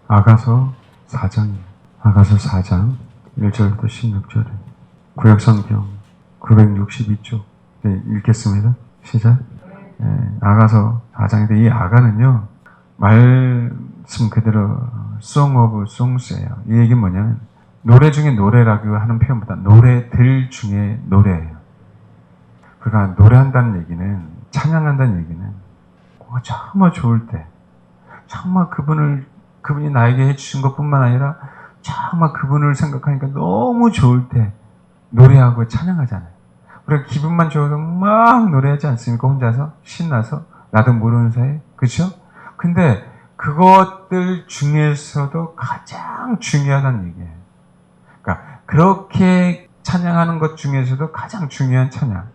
아가서 4장이에요. 아가서 4장 1절부터 16절에 구약성경 962쪽 읽겠습니다. 시작. 아가서 4장인데 이 아가는요, 말씀 그대로 Song of Songs예요. 이 얘기는 뭐냐면 노래 중에 노래라고 하는 표현보다 노래들 중에 노래예요. 그러니까 노래한다는 얘기는, 찬양한다는 얘기는 정말 좋을 때, 정말 그분이 나에게 해주신 것뿐만 아니라 정말 그분을 생각하니까 너무 좋을 때 노래하고 찬양하잖아요. 우리가 기분만 좋아서 막 노래하지 않습니까? 혼자서 신나서 나도 모르는 사이에. 그렇죠? 근데 그것들 중에서도 가장 중요하다는 얘기예요. 그러니까 그렇게 찬양하는 것 중에서도 가장 중요한 찬양,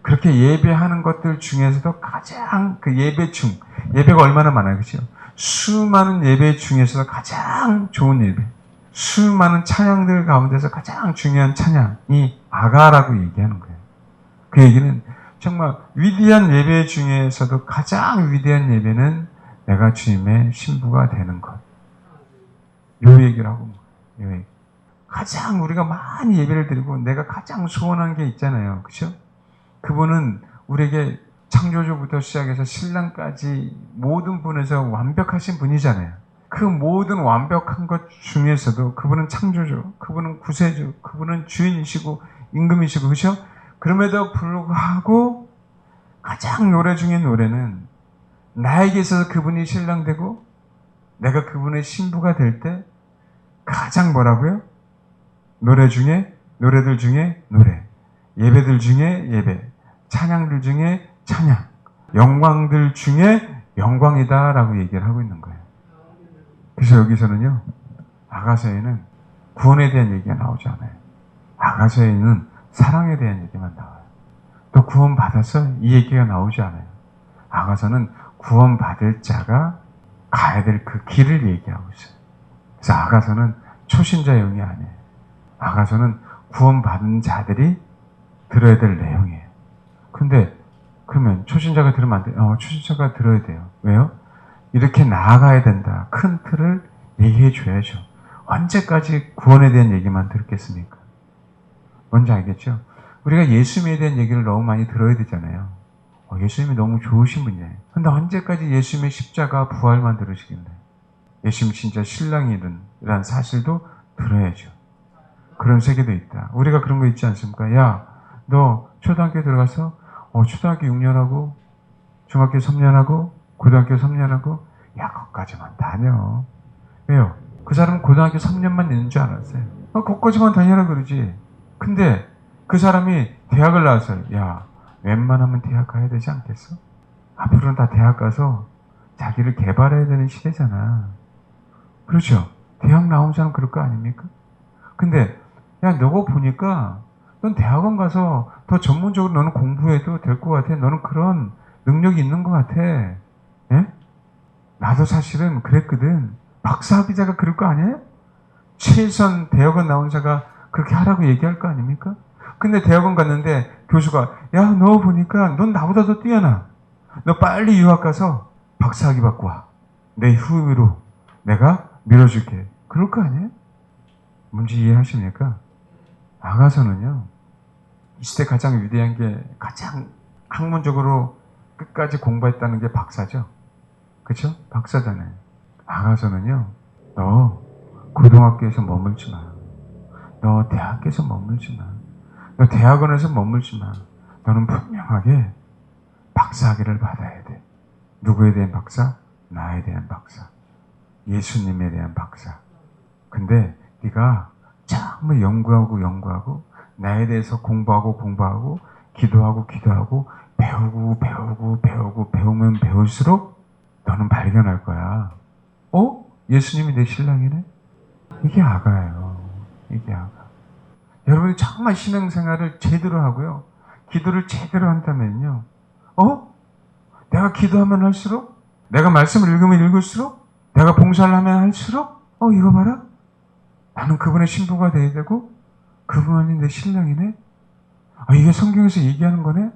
그렇게 예배하는 것들 중에서도 가장 그 예배가 얼마나 많아요. 그렇죠? 수많은 예배 중에서도 가장 좋은 예배, 수많은 찬양들 가운데서 가장 중요한 찬양이 아가라고 얘기하는 거예요. 그 얘기는 정말 위대한 예배 중에서도 가장 위대한 예배는 내가 주님의 신부가 되는 것. 요 얘기를 하고, 요 얘기. 가장 우리가 많이 예배를 드리고 내가 가장 소원한 게 있잖아요. 그렇죠? 그분은 우리에게 창조주부터 시작해서 신랑까지 모든 분에서 완벽하신 분이잖아요. 그 모든 완벽한 것 중에서도 그분은 창조주, 그분은 구세주, 그분은 주인이시고 임금이시고, 그렇죠? 그럼에도 불구하고 가장 노래 중에 노래는 나에게 있어서 그분이 신랑 되고 내가 그분의 신부가 될 때 가장 뭐라고요? 노래들 중에 노래, 예배들 중에 예배, 찬양들 중에 찬양, 영광들 중에 영광이다라고 얘기를 하고 있는 거예요. 그래서 여기서는요, 아가서에는 구원에 대한 얘기가 나오지 않아요. 아가서에는 사랑에 대한 얘기만 나와요. 또 구원받아서 이 얘기가 나오지 않아요. 아가서는 구원받을 자가 가야 될 그 길을 얘기하고 있어요. 그래서 아가서는 초신자용이 아니에요. 아가서는 구원받은 자들이 들어야 될 내용이에요. 근데 그러면 초신자가 들으면 안 돼요? 초신자가 들어야 돼요. 왜요? 이렇게 나아가야 된다. 큰 틀을 얘기해 줘야죠. 언제까지 구원에 대한 얘기만 듣겠습니까? 뭔지 알겠죠? 우리가 예수님에 대한 얘기를 너무 많이 들어야 되잖아요. 예수님이 너무 좋으신 분이에요. 근데 언제까지 예수님의 십자가 부활만 들으시겠나요? 예수님 진짜 신랑이라는 사실도 들어야죠. 그런 세계도 있다. 우리가 그런 거 있지 않습니까? 야, 너 초등학교 들어가서 초등학교 6년하고 중학교 3년하고 고등학교 3년하고 거기까지만 다녀. 왜요? 그 사람은 고등학교 3년만 있는 줄 알았어요. 거기까지만 다니라 그러지. 근데 그 사람이 대학을 나왔어요. 야, 웬만하면 대학 가야 되지 않겠어? 앞으로는 다 대학 가서 자기를 개발해야 되는 시대잖아. 그렇죠? 대학 나온 사람 그럴 거 아닙니까? 근데 야, 너가 보니까 넌 대학원 가서 더 전문적으로 너는 공부해도 될 것 같아. 너는 그런 능력이 있는 것 같아. 예? 나도 사실은 그랬거든. 박사학위자가 그럴 거 아니에요? 최선 대학원 나온 자가 그렇게 하라고 얘기할 거 아닙니까? 근데 대학원 갔는데 교수가 야, 너 보니까 넌 나보다 더 뛰어나. 너 빨리 유학 가서 박사학위 받고 와. 내 후임으로 내가 밀어줄게. 그럴 거 아니에요? 뭔지 이해하십니까? 아가서는요, 이 시대 가장 위대한 게 가장 학문적으로 끝까지 공부했다는 게 박사죠. 그쵸? 박사잖아요. 아가서는요, 너 고등학교에서 머물지 마. 너 대학교에서 머물지 마. 너 대학원에서 머물지 마. 너는 분명하게 박사학위를 받아야 돼. 누구에 대한 박사? 나에 대한 박사. 예수님에 대한 박사. 근데 네가 정말 연구하고 나에 대해서 공부하고 기도하고 배우면 배울수록 너는 발견할 거야. 예수님이 내 신랑이네? 이게 아가예요. 이게 아가. 여러분이 정말 신앙생활을 제대로 하고요, 기도를 제대로 한다면요, 내가 기도하면 할수록, 내가 말씀을 읽으면 읽을수록, 내가 봉사를 하면 할수록, 이거 봐라, 나는 그분의 신부가 되어야 되고 그분이 내 신랑이네. 이게 성경에서 얘기하는 거네.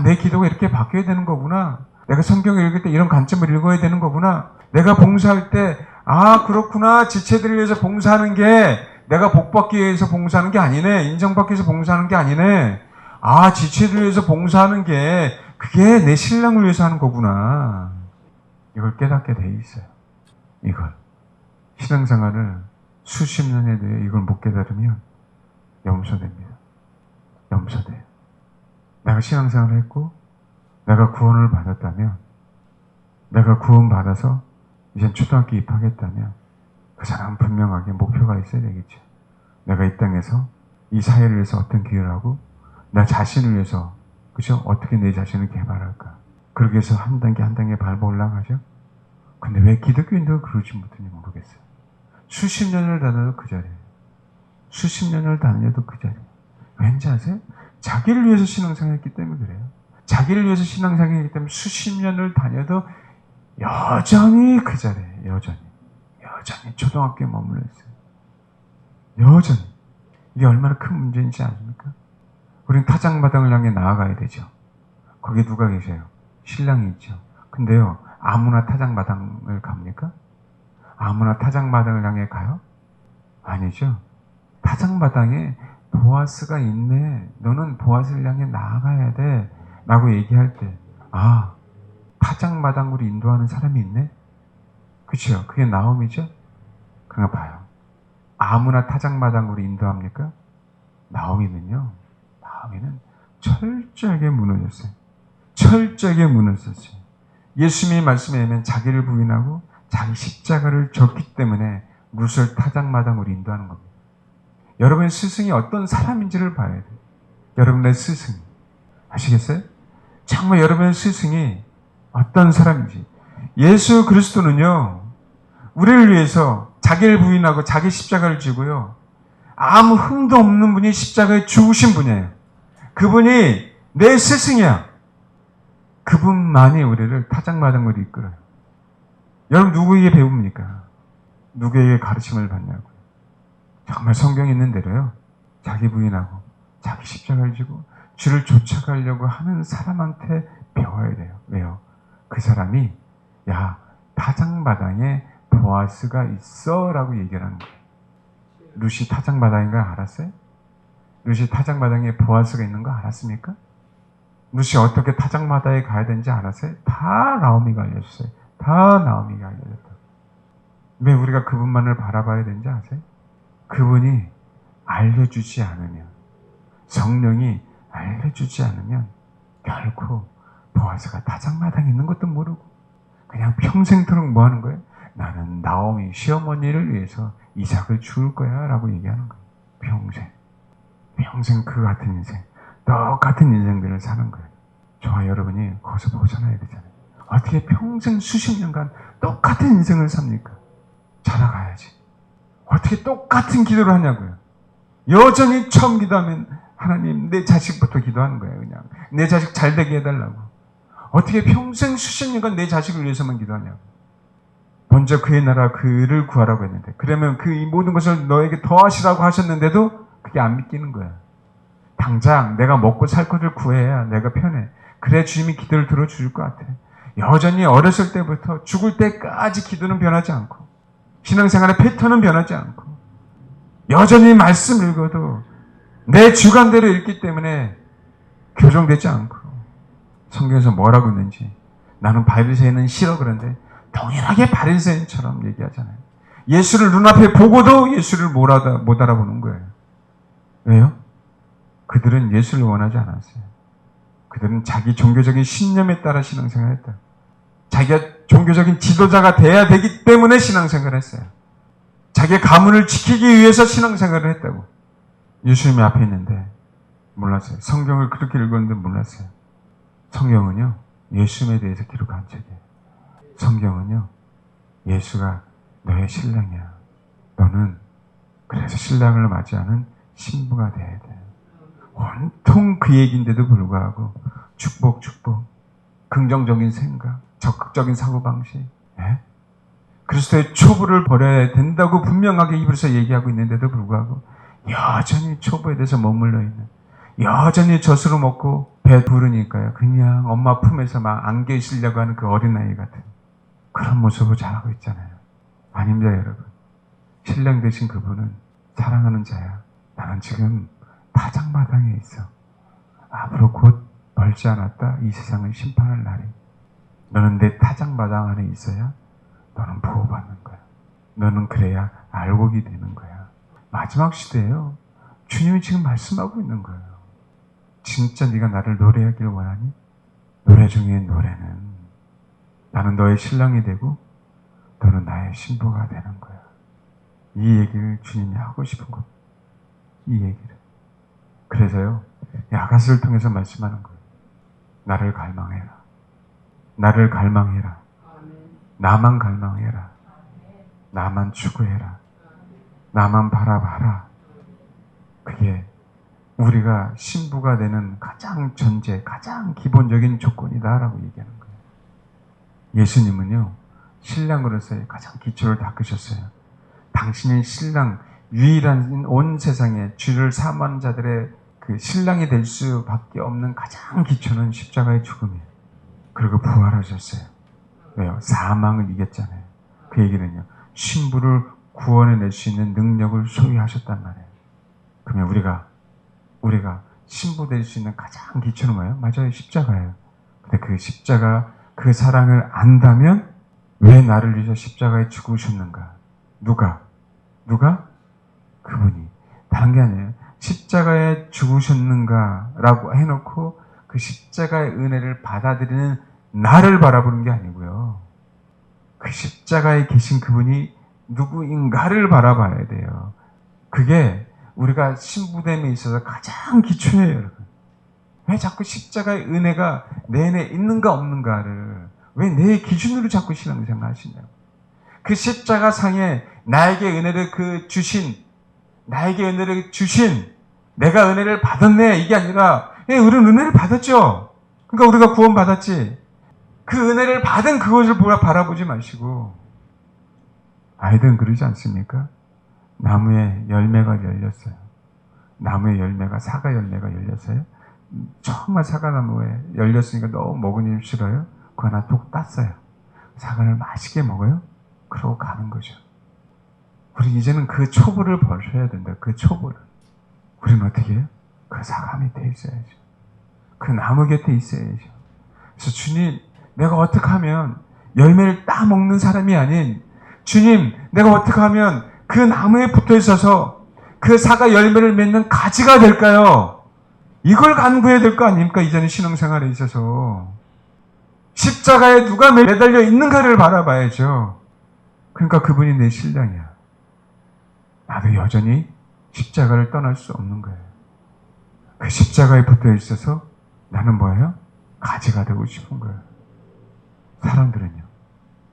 내 기도가 이렇게 바뀌어야 되는 거구나. 내가 성경을 읽을 때 이런 관점을 읽어야 되는 거구나. 내가 봉사할 때 아, 그렇구나. 지체들을 위해서 봉사하는 게 내가 복받기 위해서 봉사하는 게 아니네. 인정받기 위해서 봉사하는 게 아니네. 아, 지체들을 위해서 봉사하는 게 그게 내 신랑을 위해서 하는 거구나. 이걸 깨닫게 돼 있어요. 이걸. 신앙생활을 수십 년에 대해 이걸 못 깨달으면 염소됩니다. 염소돼요. 내가 신앙생활을 했고 내가 구원을 받았다면, 내가 구원받아서 이젠 초등학교 입학했다면 그 사람은 분명하게 목표가 있어야 되겠죠. 내가 이 땅에서 이 사회를 위해서 어떤 기여를 하고 나 자신을 위해서, 그죠? 어떻게 내 자신을 개발할까? 그러기 위해서 한 단계 한 단계 밟아 올라가죠. 근데 왜 기독교인들은 그러지 못하는지 모르겠어요. 수십 년을 다녀도 그 자리에요. 수십 년을 다녀도 그 자리에요. 왠지 아세요? 자기를 위해서 신앙생활했기 때문에 그래요. 자기를 위해서 신앙생활했기 때문에 수십 년을 다녀도 여전히 그 자리에요. 여전히 초등학교에 머물러 있어요. 여전히. 이게 얼마나 큰 문제인지 아십니까? 우리는 타작마당을 향해 나아가야 되죠. 거기에 누가 계세요? 신랑이 있죠. 근데요, 아무나 타작마당을 갑니까? 아무나 타작마당을 향해 가요? 아니죠. 타작마당에 보아스가 있네. 너는 보아스를 향해 나아가야 돼. 라고 얘기할 때, 아, 타작마당으로 인도하는 사람이 있네? 그쵸? 그게 나옴이죠? 그냥 봐요. 아무나 타작마당으로 인도합니까? 나오미는 철저하게 무너졌어요. 철저하게 무너졌어요. 예수님이 말씀에 의하면 자기를 부인하고 자기 십자가를 졌기 때문에 룻을 타작마당으로 인도하는 겁니다. 여러분의 스승이 어떤 사람인지를 봐야 돼요. 여러분의 스승. 아시겠어요? 정말 여러분의 스승이 어떤 사람인지. 예수 그리스도는요, 우리를 위해서 자기를 부인하고 자기 십자가를 지고요, 아무 흠도 없는 분이 십자가에 죽으신 분이에요. 그분이 내 스승이야. 그분만이 우리를 타작마당으로 이끌어요. 여러분 누구에게 배웁니까? 누구에게 가르침을 받냐고요? 정말 성경에 있는 대로요, 자기 부인하고 자기 십자가를 지고 주를 쫓아가려고 하는 사람한테 배워야 돼요. 왜요? 그 사람이 야, 타작마당에 보아스가 있어 라고 얘기를 하는 거예요. 룻이 타작마당인 거 알았어요? 룻이 타작마당에 보아스가 있는 거 알았습니까? 룻이 어떻게 타작마당에 가야 되는지 알았어요? 다 나오미가 알려줬어요. 다 나오미가 알려줬다. 왜 우리가 그분만을 바라봐야 되는지 아세요? 그분이 알려주지 않으면, 성령이 알려주지 않으면 결코 보아스가 타작마당에 있는 것도 모르고 그냥 평생토록 뭐 하는 거예요? 나는 나오미 시어머니를 위해서 이삭을 죽을 거야 라고 얘기하는 거예요. 평생 그 같은 인생, 똑같은 인생들을 사는 거예요. 저와 여러분이 거기서 벗어나야 되잖아요. 어떻게 평생 수십 년간 똑같은 인생을 삽니까? 자라가야지. 어떻게 똑같은 기도를 하냐고요. 여전히 처음 기도하면 하나님 내 자식부터 기도하는 거예요. 그냥 내 자식 잘 되게 해달라고. 어떻게 평생 수십 년간 내 자식을 위해서만 기도하냐고. 먼저 그의 나라 그를 구하라고 했는데, 그러면 그 모든 것을 너에게 더하시라고 하셨는데도 그게 안 믿기는 거야. 당장 내가 먹고 살 것을 구해야 내가 편해. 그래 주님이 기도를 들어줄 것 같아. 여전히 어렸을 때부터 죽을 때까지 기도는 변하지 않고, 신앙생활의 패턴은 변하지 않고, 여전히 말씀 읽어도 내 주관대로 읽기 때문에 교정되지 않고, 성경에서 뭐라고 있는지, 나는 바리새인은 싫어 그런데 동일하게 바리새인처럼 얘기하잖아요. 예수를 눈앞에 보고도 예수를 못 알아보는 거예요. 왜요? 그들은 예수를 원하지 않았어요. 그들은 자기 종교적인 신념에 따라 신앙생활을 했다. 자기가 종교적인 지도자가 돼야 되기 때문에 신앙생활을 했어요. 자기의 가문을 지키기 위해서 신앙생활을 했다고. 예수님이 앞에 있는데 몰랐어요. 성경을 그렇게 읽었는데 몰랐어요. 성경은요, 예수님에 대해서 기록한 책이에요. 성경은요, 예수가 너의 신랑이야. 너는 그래서 신랑을 맞이하는 신부가 돼야 돼. 온통 그 얘기인데도 불구하고 축복, 긍정적인 생각, 적극적인 사고방식, 그리스도의 초부를 버려야 된다고 분명하게 입으로서 얘기하고 있는데도 불구하고 여전히 초부에 대해서 머물러 있는, 여전히 젖으로 먹고 배 부르니까요, 그냥 엄마 품에서 막 안겨 있으려고 하는 그 어린아이 같은 그런 모습을 자라고 있잖아요. 아닙니다, 여러분. 신랑 되신 그분은 사랑하는 자야. 나는 지금 타작마당에 있어. 앞으로 곧 멀지 않았다. 이 세상을 심판할 날이. 너는 내 타작마당 안에 있어야 너는 보호받는 거야. 너는 그래야 알곡이 되는 거야. 마지막 시대예요. 주님이 지금 말씀하고 있는 거예요. 진짜 네가 나를 노래하길 원하니? 노래 중에 노래는 나는 너의 신랑이 되고 너는 나의 신부가 되는 거야. 이 얘기를 주님이 하고 싶은 거. 이 얘기를. 그래서요. 아가스를 통해서 말씀하는 거예요. 나를 갈망해라. 나를 갈망해라. 나만 갈망해라. 나만 추구해라. 나만 바라봐라. 그게 우리가 신부가 되는 가장 전제, 가장 기본적인 조건이다라고 얘기하는 거예요. 예수님은요, 신랑으로서의 가장 기초를 닦으셨어요. 당신은 신랑, 유일한 온 세상에 주를 사모하는 자들의 그 신랑이 될 수밖에 없는 가장 기초는 십자가의 죽음이에요. 그리고 부활하셨어요. 왜요? 사망을 이겼잖아요. 그 얘기는요, 신부를 구원해낼 수 있는 능력을 소유하셨단 말이에요. 그러면 우리가 신부 될 수 있는 가장 기초는 뭐예요? 맞아요. 십자가예요. 근데 그 십자가, 그 사랑을 안다면 왜 나를 위해서 십자가에 죽으셨는가? 누가? 그분이. 다른 게 아니에요. 십자가에 죽으셨는가라고 해놓고 그 십자가의 은혜를 받아들이는 나를 바라보는 게 아니고요. 그 십자가에 계신 그분이 누구인가를 바라봐야 돼요. 그게 우리가 신부됨에 있어서 가장 기초예요, 여러분. 왜 자꾸 십자가의 은혜가 내 안에 있는가 없는가를 왜 내 기준으로 자꾸 신앙생활 하시냐고. 그 십자가 상에 나에게 은혜를 주신 내가 은혜를 받았네 이게 아니라 우리는 은혜를 받았죠. 그러니까 우리가 구원 받았지. 그 은혜를 받은 그것을 바라보지 마시고 아이들은 그러지 않습니까? 나무에 열매가 열렸어요. 나무에 열매가 사과 열매가 열렸어요. 정말 사과나무에 열렸으니까 너무 먹으니 싫어요. 그거 하나 톡 땄어요. 사과를 맛있게 먹어요. 그러고 가는 거죠. 우리 이제는 그 초보를 버려야 된다. 그 초보를. 우리는 어떻게 해요? 그 사과 밑에 있어야죠. 그 나무 곁에 있어야죠. 그래서 주님, 내가 어떻게 하면 열매를 따먹는 사람이 아닌 주님, 내가 어떻게 하면 그 나무에 붙어 있어서 그 사과 열매를 맺는 가지가 될까요? 이걸 간구해야 될 거 아닙니까? 이전에 신앙생활에 있어서. 십자가에 누가 매달려 있는가를 바라봐야죠. 그러니까 그분이 내 신랑이야. 나도 여전히 십자가를 떠날 수 없는 거예요. 그 십자가에 붙어 있어서 나는 뭐예요? 가지가 되고 싶은 거예요. 사람들은요,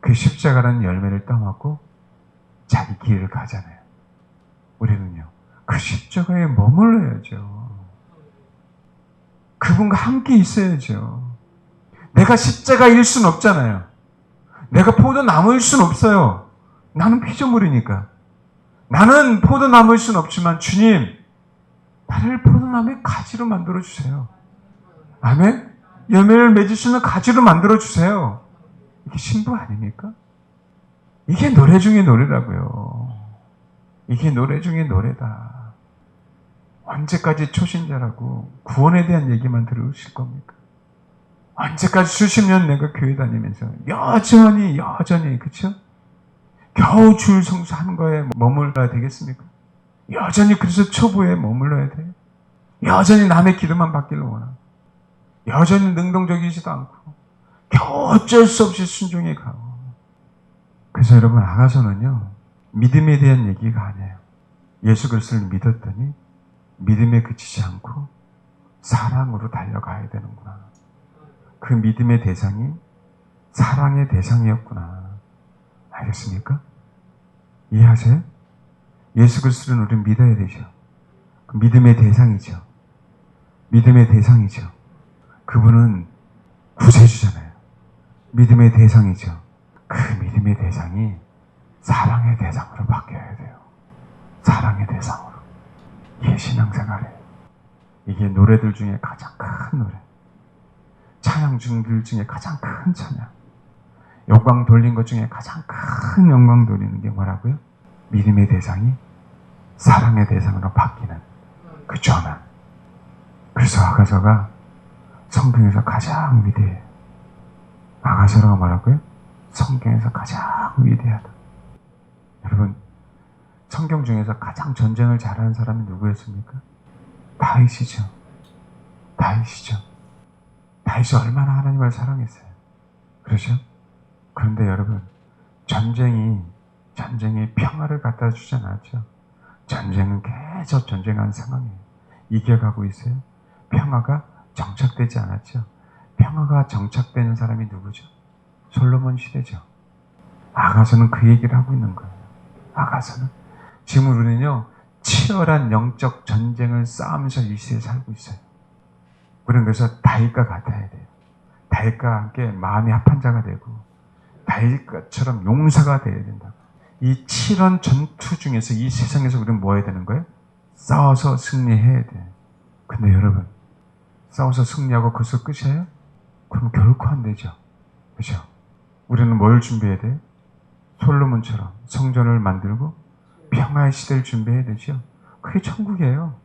그 십자가라는 열매를 따먹고 자기 길을 가잖아요. 우리는요, 그 십자가에 머물러야죠. 그분과 함께 있어야죠. 내가 십자가일 수는 없잖아요. 내가 포도나무일 수는 없어요. 나는 피조물이니까. 나는 포도나무일 수는 없지만 주님, 나를 포도나무의 가지로 만들어주세요. 아멘? 열매를 맺을 수 있는 가지로 만들어주세요. 이게 신부 아닙니까? 이게 노래 중에 노래라고요. 이게 노래 중에 노래다. 언제까지 초신자라고 구원에 대한 얘기만 들으실 겁니까? 언제까지 수십 년 내가 교회 다니면서 여전히 그쵸? 겨우 줄 성수하는 거에 머물러야 되겠습니까? 여전히 그래서 초보에 머물러야 돼요? 여전히 남의 기도만 받기를 원하고 여전히 능동적이지도 않고 겨우 어쩔 수 없이 순종해 가고. 그래서 여러분, 아가서는요, 믿음에 대한 얘기가 아니에요. 예수 그리스도를 믿었더니 믿음에 그치지 않고 사랑으로 달려가야 되는구나. 그 믿음의 대상이 사랑의 대상이었구나. 알겠습니까? 이해하세요? 예수 그리스도는 우리는 믿어야 되죠. 그 믿음의 대상이죠. 믿음의 대상이죠. 그분은 구세주잖아요. 믿음의 대상이죠. 그 믿음의 대상이 사랑의 대상으로 바뀌어야 돼요. 사랑의 대상으로. 이게 신앙생활이에요. 이게 노래들 중에 가장 큰 노래. 찬양들 중에 가장 큰 찬양. 영광 돌린 것 중에 가장 큰 영광 돌리는 게 뭐라고요? 믿음의 대상이 사랑의 대상으로 바뀌는 그 전환. 그래서 아가서가 성경에서 가장 위대해요. 아가서가 뭐라고요? 성경에서 가장 위대하다. 여러분, 성경 중에서 가장 전쟁을 잘하는 사람이 누구였습니까? 다윗이죠. 다윗이죠. 다윗이 얼마나 하나님을 사랑했어요. 그렇죠? 그런데 여러분, 전쟁이 평화를 갖다 주지 않았죠. 전쟁은 계속 전쟁하는 상황이에요. 이겨가고 있어요. 평화가 정착되지 않았죠. 평화가 정착되는 사람이 누구죠? 솔로몬 시대죠. 아가서는 그 얘기를 하고 있는 거예요. 아가서는. 지금 우리는요, 치열한 영적 전쟁을 싸우면서 이 시대에 살고 있어요. 우리는 그래서 다윗과 같아야 돼요. 다윗과 함께 마음이 합한 자가 되고 다윗처럼 용사가 되어야 된다. 이 치열한 전투 중에서 이 세상에서 우리는 뭐 해야 되는 거예요? 싸워서 승리해야 돼요. 근데 여러분, 싸워서 승리하고 그것을 끝이에요? 그럼 결코 안 되죠. 그죠? 우리는 뭘 준비해야 돼요? 솔로몬처럼 성전을 만들고 평화의 시대를 준비해야 되죠. 그게 천국이에요.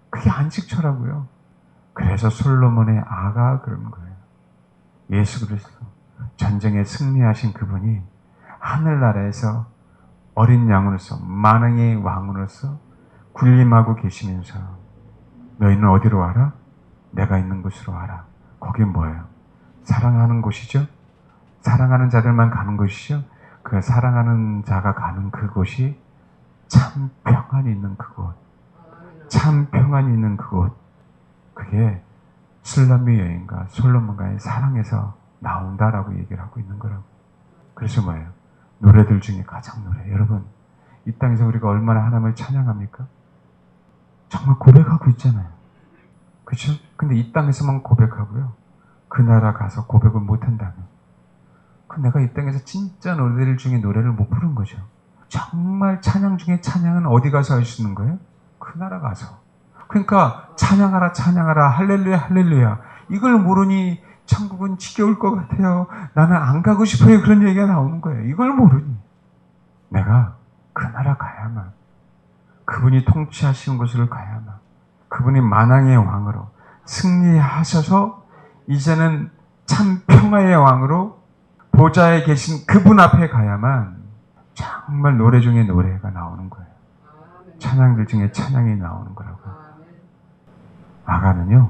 그게 안식처라고요. 그래서 솔로몬의 아가 그런 거예요. 예수 그리스도 전쟁에 승리하신 그분이 하늘나라에서 어린 양으로서 만왕의 왕으로서 군림하고 계시면서 너희는 어디로 와라? 내가 있는 곳으로 와라. 거긴 뭐예요? 사랑하는 곳이죠. 사랑하는 자들만 가는 곳이죠. 그 사랑하는 자가 가는 그곳이 참 평안이 있는 그곳. 참 평안이 있는 그곳. 그게 술람미 여인과 솔로몬과의 사랑에서 나온다라고 얘기를 하고 있는 거라고. 그래서 뭐예요? 노래들 중에 가장 노래. 여러분, 이 땅에서 우리가 얼마나 하나님을 찬양합니까? 정말 고백하고 있잖아요. 그렇죠? 근데 이 땅에서만 고백하고요. 그 나라 가서 고백을 못한다면 그 내가 이 땅에서 진짜 노래들 중에 노래를 못 부른 거죠. 정말 찬양 중에 찬양은 어디 가서 할 수 있는 거예요? 그 나라 가서. 그러니까 찬양하라 찬양하라 할렐루야 할렐루야 이걸 모르니 천국은 지겨울 것 같아요. 나는 안 가고 싶어요. 그런 얘기가 나오는 거예요. 이걸 모르니 내가 그 나라 가야만, 그분이 통치하시는 곳으로 가야만, 그분이 만왕의 왕으로 승리하셔서 이제는 참 평화의 왕으로 보좌에 계신 그분 앞에 가야만 정말 노래 중에 노래가 나오는 거예요. 찬양들 중에 찬양이 나오는 거라고. 아가는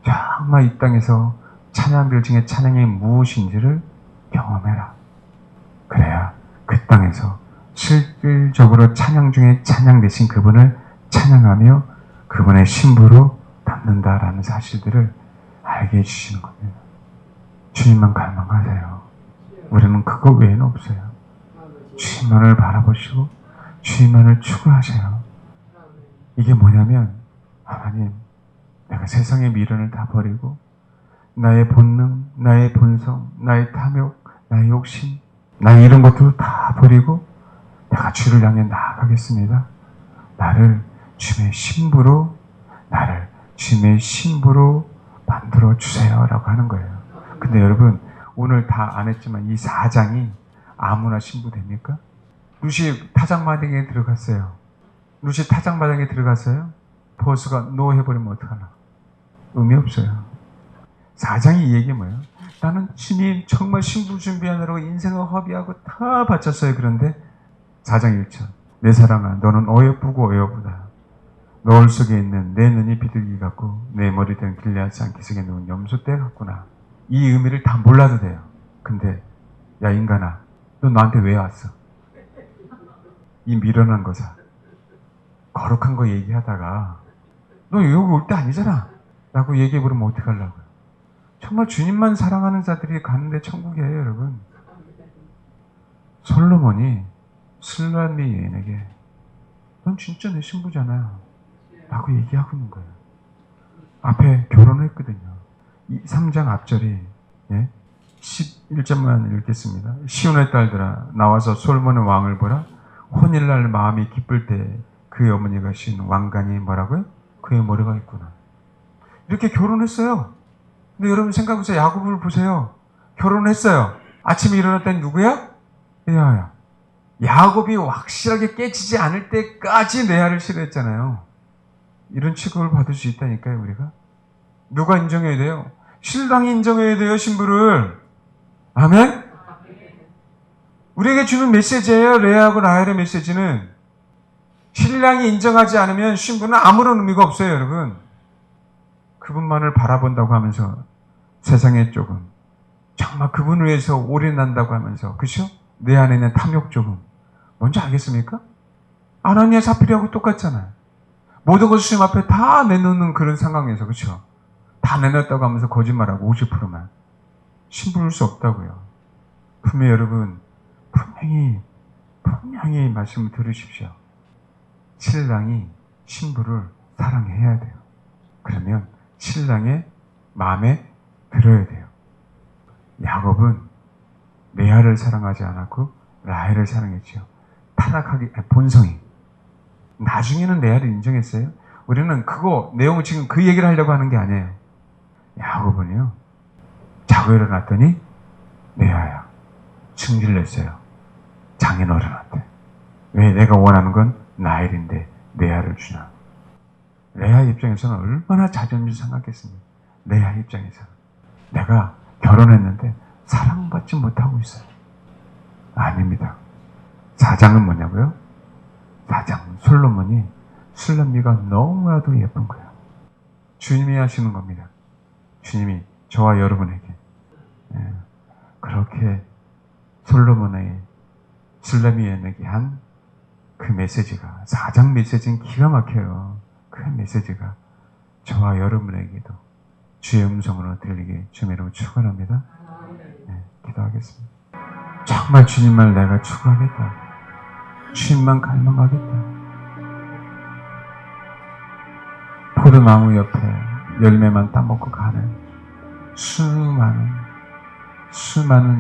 정말 이 땅에서 찬양들 중에 찬양이 무엇인지를 경험해라. 그래야 그 땅에서 실질적으로 찬양 중에 찬양 되신 그분을 찬양하며 그분의 신부로 담는다라는 사실들을 알게 해주시는 겁니다. 주님만 갈망하세요. 우리는 그거 외에는 없어요. 주님만을 바라보시고 주님만을 추구하세요. 이게 뭐냐면, 하나님, 내가 세상의 미련을 다 버리고 나의 본능, 나의 본성, 나의 탐욕, 나의 욕심, 나의 이런 것들을 다 버리고 내가 주를 향해 나아가겠습니다. 나를 주님의 신부로 만들어 주세요 라고 하는 거예요. 근데 여러분, 오늘 다 안 했지만 이 4장이 아무나 신부 됩니까? 루시 타작마당에 들어갔어요. 보스가 노 해버리면 어떡하나? 의미 없어요. 4장이 이 얘기 뭐예요? 나는 주님 정말 신부 준비하느라고 인생을 허비하고 다 바쳤어요. 그런데 4장 1절, 내 사랑아 너는 어여쁘고 어여쁘다. 노을 속에 있는 내 눈이 비둘기 같고 내 머리는 길리앗산 기슭에 누운 염소떼 같구나. 이 의미를 다 몰라도 돼요. 근데 야 인간아, 너 나한테 왜 왔어? 이 미련한 거사, 거룩한 거 얘기하다가 너 여기 올 때 아니잖아 라고 얘기해버리면 어떡하려고요? 정말 주님만 사랑하는 자들이 가는데 천국이에요. 여러분, 솔로몬이 술람미 여인에게 넌 진짜 내 신부잖아요 라고 얘기하고 있는 거예요. 앞에 결혼을 했거든요. 3장 앞절이 11절만 읽겠습니다. 시온의 딸들아 나와서 솔로몬의 왕을 보라. 혼일날 마음이 기쁠 때 그의 어머니가 신 왕관이 뭐라고요? 그의 머리가 있구나. 이렇게 결혼했어요. 근데 여러분 생각해보세요. 야곱을 보세요. 결혼했어요. 아침에 일어났더니 누구야? 레아야. 야곱이 확실하게 깨지지 않을 때까지 레아를 싫어했잖아요. 이런 취급을 받을 수 있다니까요, 우리가. 누가 인정해야 돼요? 신랑이 인정해야 돼요, 신부를. 아멘? 우리에게 주는 메시지예요, 레아하고 라헬의 메시지는. 신랑이 인정하지 않으면 신부는 아무런 의미가 없어요, 여러분. 그분만을 바라본다고 하면서 세상에 조금, 정말 그분을 위해서 올인한다고 하면서, 그죠? 내 안에 있는 탐욕 조금. 뭔지 알겠습니까? 아나니아 사피리하고 똑같잖아요. 모든 것을 주님 앞에 다 내놓는 그런 상황에서, 그렇죠? 다 내놨다고 하면서 거짓말하고 50%만 신부일 수 없다고요. 분명히 여러분, 분명히 말씀을 들으십시오. 신랑이 신부를 사랑해야 돼요. 그러면 신랑의 마음에 들어야 돼요. 야곱은 레아를 사랑하지 않았고 라헬을 사랑했죠. 타락하기, 본성이. 나중에는 레아를 인정했어요. 우리는 그거, 내용을 지금 그 얘기를 하려고 하는 게 아니에요. 야곱은요, 자고 일어났더니 레아야. 승질을 냈어요. 장인어른한테. 왜 내가 원하는 건 라헬인데 레아를 주나. 레아 입장에서는 얼마나 자존심 상하겠습니까? 레아 입장에서 내가 결혼했는데 사랑받지 못하고 있어요. 아닙니다. 사장은 뭐냐고요? 사장 솔로몬이 술람미가 너무나도 예쁜 거예요. 주님이 하시는 겁니다. 주님이 저와 여러분에게 그렇게 솔로몬의 술람미에게 한 그 메시지가, 사장 메시지는 기가 막혀요. 그 메시지가 저와 여러분에게도 주의 음성으로 들리게 주님 이름으로 축원합니다. 기도하겠습니다. 정말 주님만 내가 추구하겠다. 주님만 갈망하겠다. 포도나무 옆에 열매만 따먹고 가는 수많은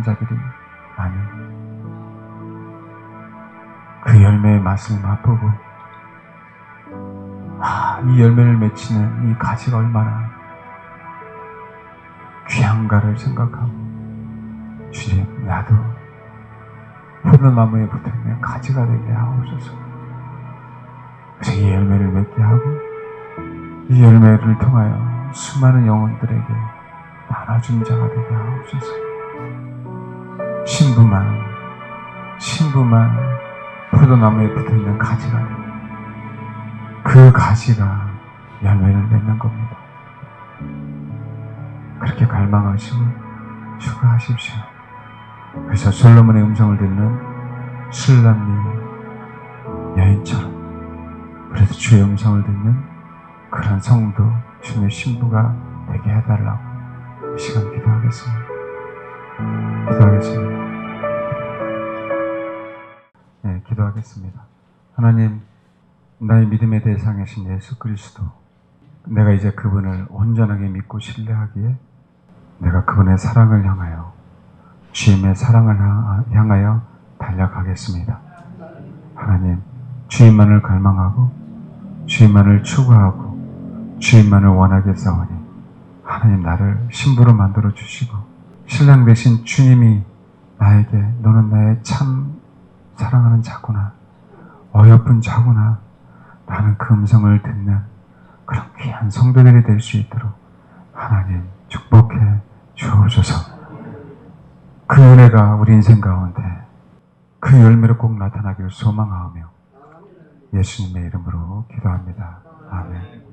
자들이 아닌 그 열매의 맛을 맛보고 이 열매를 맺히는 이 가지가 얼마나 귀한가를 생각하고 주님, 나도 포도나무에 붙어있는 가지가 되게 하옵소서. 그래서 이 열매를 맺게 하고 이 열매를 통하여 수많은 영혼들에게 나눠준 자가 되게 하옵소서. 신부만 포도나무에 붙어있는 가지가 되고 그 가지가 열매를 맺는 겁니다. 그렇게 갈망하시고 추구하십시오. 그래서 솔로몬의 음성을 듣는 술람미 여인처럼, 그래서 주의 음성을 듣는 그런 성도, 주님의 신부가 되게 해달라고 이 시간 기도하겠습니다. 기도하겠습니다. 하나님, 나의 믿음의 대상이신 예수 그리스도, 내가 이제 그분을 온전하게 믿고 신뢰하기에 내가 그분의 사랑을 향하여, 주님의 사랑을 향하여 달려가겠습니다. 하나님, 주님만을 갈망하고 주님만을 추구하고 주님만을 원하게 싸우니 하나님, 나를 신부로 만들어 주시고 신랑 되신 주님이 나에게 너는 나의 참 사랑하는 자구나, 어여쁜 자구나, 라는 그 음성을 듣는 그런 귀한 성도들이 될 수 있도록 하나님 축복해 주옵소서. 그 은혜가 우리 인생 가운데 그 열매로 꼭 나타나기를 소망하며 예수님의 이름으로 기도합니다. 아멘.